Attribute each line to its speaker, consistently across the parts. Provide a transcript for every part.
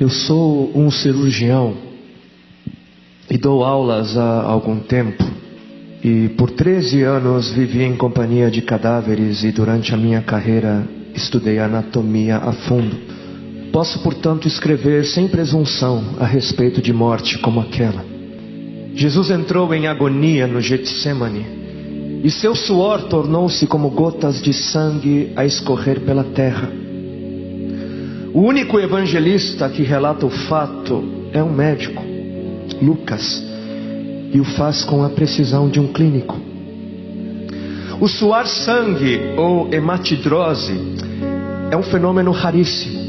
Speaker 1: Eu sou um cirurgião e dou aulas há algum tempo. E por 13 anos vivi em companhia de cadáveres e durante a minha carreira estudei anatomia a fundo. Posso, portanto, escrever sem presunção a respeito de morte como aquela. Jesus entrou em agonia no Getsemane e seu suor tornou-se como gotas de sangue a escorrer pela terra. O único evangelista que relata o fato é um médico, Lucas, e o faz com a precisão de um clínico. O suar sangue, ou hematidrose, é um fenômeno raríssimo.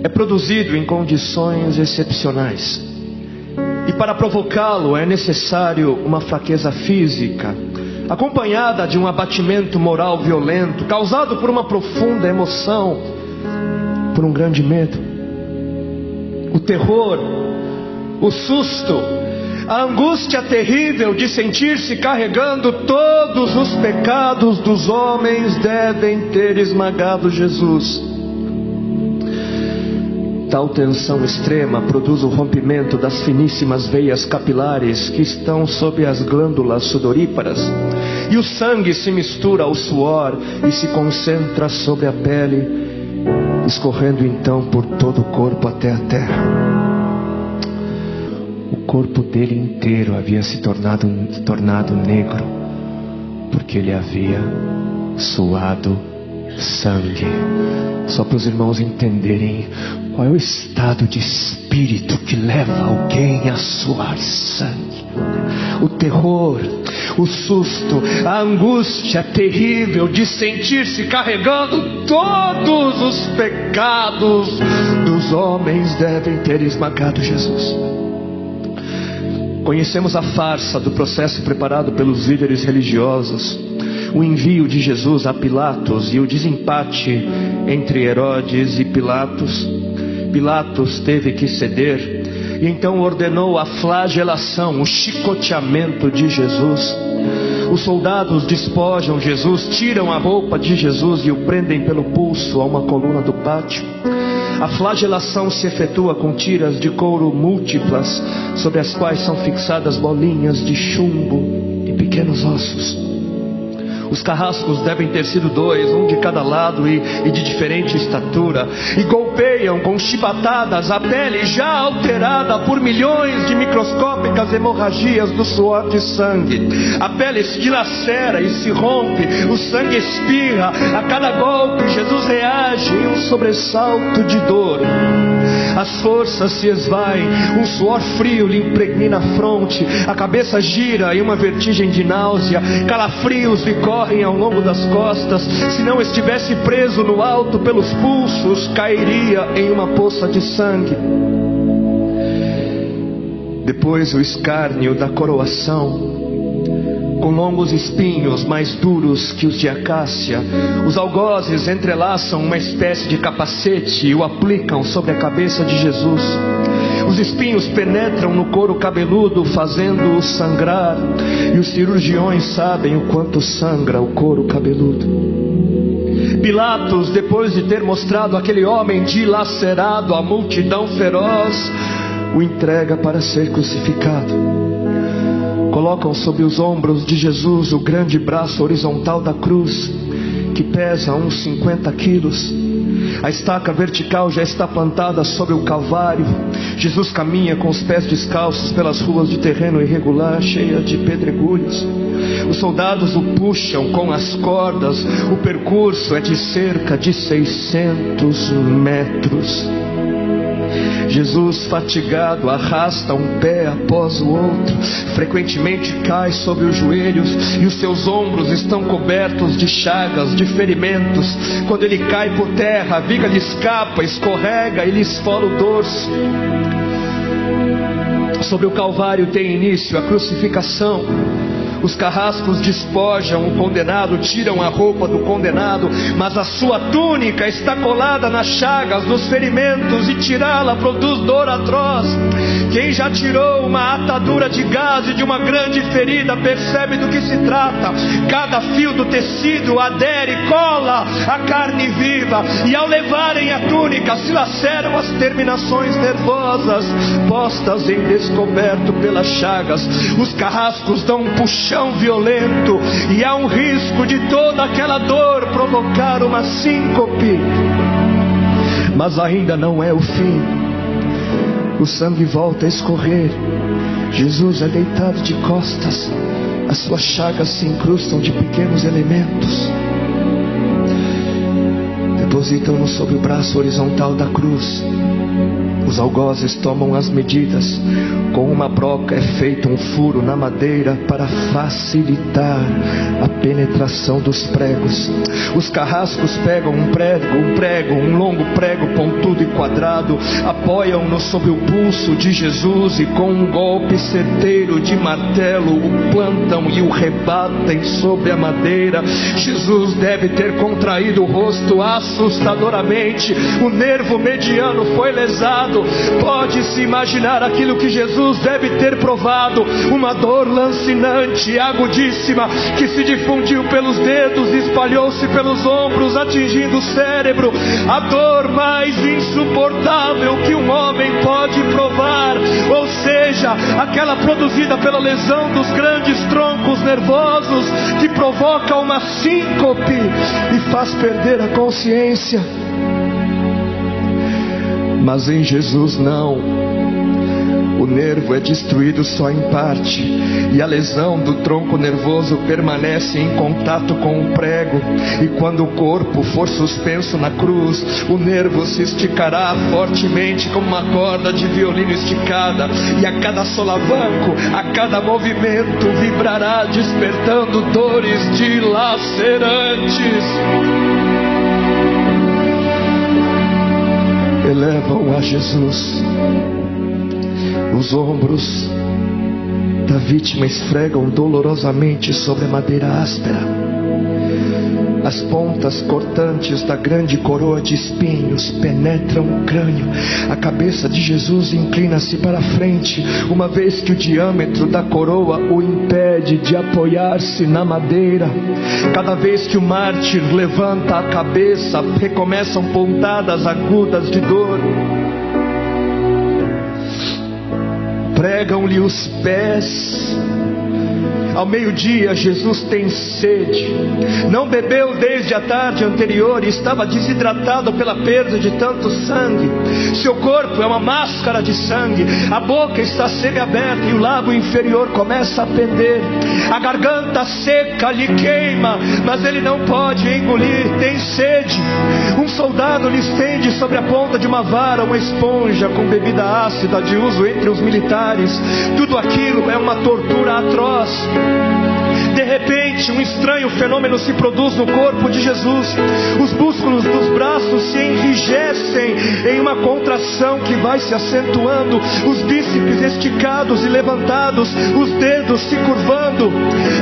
Speaker 1: É produzido em condições excepcionais. E para provocá-lo é necessário uma fraqueza física, acompanhada de um abatimento moral violento, causado por uma profunda emoção, por um grande medo. O terror, o susto, a angústia terrível de sentir-se carregando todos os pecados dos homens devem ter esmagado Jesus. Tal tensão extrema produz o rompimento das finíssimas veias capilares que estão sob as glândulas sudoríparas, e o sangue se mistura ao suor e se concentra sobre a pele, escorrendo então por todo o corpo até a terra. O corpo dele inteiro havia se tornado negro, porque ele havia suado sangue. Só para os irmãos entenderem qual é o estado de espírito que leva alguém a suar sangue. O terror, o susto, a angústia terrível de sentir-se carregando todos os pecados dos homens devem ter esmagado Jesus. Conhecemos a farsa do processo preparado pelos líderes religiosos, o envio de Jesus a Pilatos e o desempate entre Herodes e Pilatos. Pilatos teve que ceder e então ordenou a flagelação, o chicoteamento de Jesus. Os soldados despojam Jesus, tiram a roupa de Jesus e o prendem pelo pulso a uma coluna do pátio. A flagelação se efetua com tiras de couro múltiplas, sobre as quais são fixadas bolinhas de chumbo e pequenos ossos. Os carrascos devem ter sido 2, um de cada lado e de diferente estatura, e golpeiam com chibatadas a pele já alterada por milhões de microscópicas hemorragias do suor de sangue. A pele se dilacera e se rompe, o sangue espirra. A cada golpe Jesus reage em um sobressalto de dor. As forças se esvaem, um suor frio lhe impregna a fronte, a cabeça gira em uma vertigem de náusea, calafrios lhe correm ao longo das costas. Se não estivesse preso no alto pelos pulsos, cairia em uma poça de sangue. Depois o escárnio da coroação, com longos espinhos mais duros que os de acácia. Os algozes entrelaçam uma espécie de capacete e o aplicam sobre a cabeça de Jesus. Os espinhos penetram no couro cabeludo, fazendo-o sangrar, e os cirurgiões sabem o quanto sangra o couro cabeludo. Pilatos, depois de ter mostrado aquele homem dilacerado à multidão feroz, o entrega para ser crucificado. Colocam sobre os ombros de Jesus o grande braço horizontal da cruz, que pesa uns 50 quilos. A estaca vertical já está plantada sobre o Calvário. Jesus caminha com os pés descalços pelas ruas de terreno irregular, cheia de pedregulhos. Os soldados o puxam com as cordas. O percurso é de cerca de 600 metros. Jesus, fatigado, arrasta um pé após o outro. Frequentemente cai sobre os joelhos e os seus ombros estão cobertos de chagas, de ferimentos. Quando ele cai por terra, a viga lhe escapa, escorrega e lhe esfola o dorso. Sobre o Calvário tem início a crucificação. Os carrascos despojam o condenado, tiram a roupa do condenado, mas a sua túnica está colada nas chagas dos ferimentos, e tirá-la produz dor atroz. Quem já tirou uma atadura de gaze de uma grande ferida percebe do que se trata. Cada fio do tecido adere e cola a carne viva, e ao levarem a túnica se laceram as terminações nervosas postas em descoberto pelas chagas. Os carrascos dão um puxão violento, e há um risco de toda aquela dor provocar uma síncope. Mas ainda não é o fim. O sangue volta a escorrer. Jesus é deitado de costas. As suas chagas se incrustam de pequenos elementos. Depositam-no sobre o braço horizontal da cruz. Os algozes tomam as medidas. Com uma broca é feito um furo na madeira para facilitar a penetração dos pregos. Os carrascos pegam um prego, um longo prego pontudo e quadrado, apoiam-no sobre o pulso de Jesus, e com um golpe certeiro de martelo o plantam e o rebatem sobre a madeira. Jesus deve ter contraído o rosto assustadoramente. O nervo mediano foi lesado. Pode-se imaginar aquilo que Jesus deve ter provado: uma dor lancinante, agudíssima, que se difundiu pelos dedos, espalhou-se pelos ombros, atingindo o cérebro. A dor mais insuportável que um homem pode provar, ou seja, aquela produzida pela lesão dos grandes troncos nervosos, que provoca uma síncope e faz perder a consciência. Mas em Jesus não. O nervo é destruído só em parte, e a lesão do tronco nervoso permanece em contato com o prego. E quando o corpo for suspenso na cruz, o nervo se esticará fortemente como uma corda de violino esticada, e a cada solavanco, a cada movimento, vibrará despertando dores dilacerantes. Elevam a Jesus. Os ombros da vítima esfregam dolorosamente sobre a madeira áspera. As pontas cortantes da grande coroa de espinhos penetram o crânio. A cabeça de Jesus inclina-se para a frente, uma vez que o diâmetro da coroa o impede de apoiar-se na madeira. Cada vez que o mártir levanta a cabeça, recomeçam pontadas agudas de dor. Pregam-lhe os pés. Ao meio-dia, Jesus tem sede. Não bebeu desde a tarde anterior e estava desidratado pela perda de tanto sangue. Seu corpo é uma máscara de sangue. A boca está semiaberta e o lábio inferior começa a pender. A garganta seca lhe queima, mas ele não pode engolir. Tem sede. Um soldado lhe estende sobre a ponta de uma vara uma esponja com bebida ácida de uso entre os militares. Tudo aquilo é uma tortura atroz. De repente, um estranho fenômeno se produz no corpo de Jesus. Os músculos dos braços se enrijecem em uma contração que vai se acentuando, os bíceps esticados e levantados, os dedos se curvando.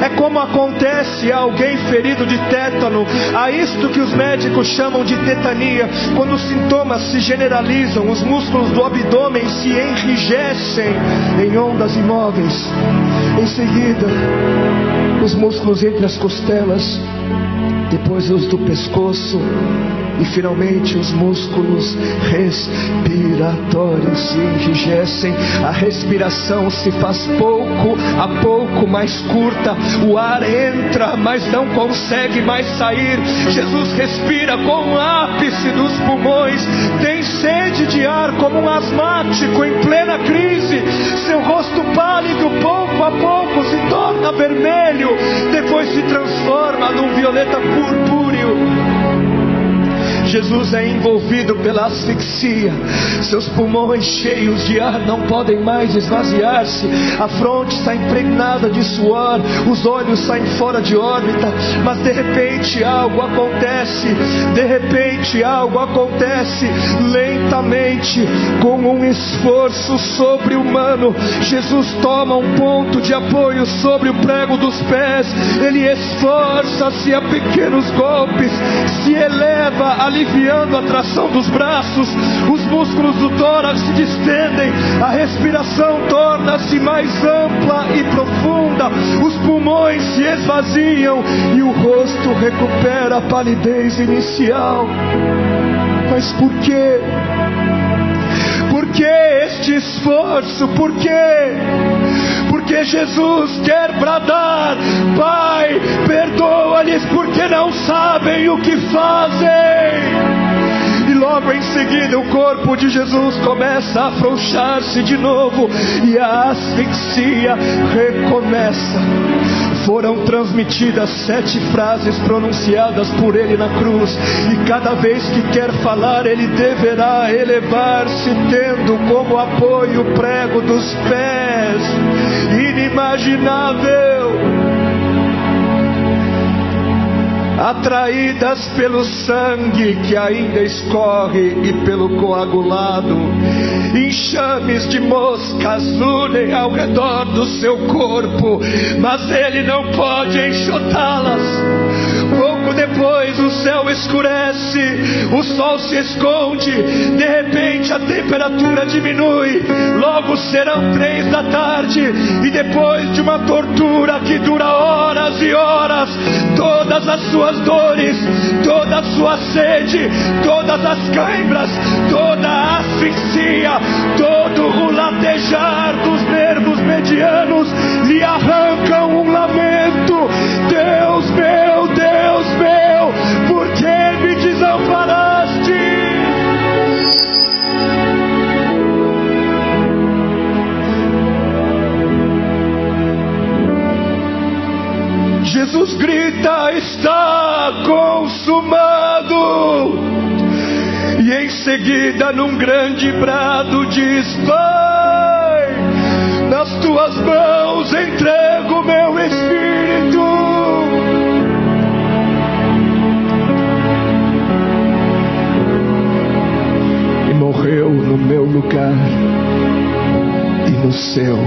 Speaker 1: É como acontece a alguém ferido de tétano, a isto que os médicos chamam de tetania. Quando os sintomas se generalizam, os músculos do abdômen se enrijecem em ondas imóveis. Em seguida, os músculos entre as costelas, depois os do pescoço, e finalmente os músculos respiratórios se enrijecem. A respiração se faz pouco a pouco mais curta. O ar entra, mas não consegue mais sair. Jesus respira com o ápice dos pulmões. Tem sede de ar como um asmático em plena crise. Seu rosto pálido pouco a pouco se torna vermelho, depois se transforma num violeta purpúreo. Jesus é envolvido pela asfixia. Seus pulmões cheios de ar não podem mais esvaziar-se. A fronte está impregnada de suor, os olhos saem fora de órbita. Mas de repente algo acontece. De repente algo acontece. Lentamente, com um esforço sobre-humano, Jesus toma um ponto de apoio sobre o prego dos pés. Ele esforça-se a pequenos golpes, se eleva, aliviando a tração dos braços. Os músculos do tórax se distendem, a respiração torna-se mais ampla e profunda, os pulmões se esvaziam e o rosto recupera a palidez inicial. Mas por quê? Por que este esforço? Por quê? Porque Jesus quer bradar: Pai, perdoa-lhes porque não sabem o que fazem. E logo em seguida o corpo de Jesus começa a afrouxar-se de novo e a asfixia recomeça. Foram transmitidas 7 frases pronunciadas por ele na cruz, e cada vez que quer falar ele deverá elevar-se, tendo como apoio o prego dos pés. Inimaginável! Atraídas pelo sangue que ainda escorre e pelo coagulado, enxames de moscas unem ao redor do seu corpo, mas ele não pode enxotá-las. Pouco depois o céu escurece, o sol se esconde, de repente a temperatura diminui. Logo serão 3 da tarde, e depois de uma tortura que dura horas e horas, todas as suas dores, toda a sua sede, todas as cãibras, toda a asfixia, todo o latejar dos nervos medianos lhe arrancam um lamento: Deus meu, por que me desamparaste? Jesus grita: está consumado! E em seguida, num grande brado, diz: Pai, nas tuas mãos entrego meu espírito. E morreu no meu lugar e no seu.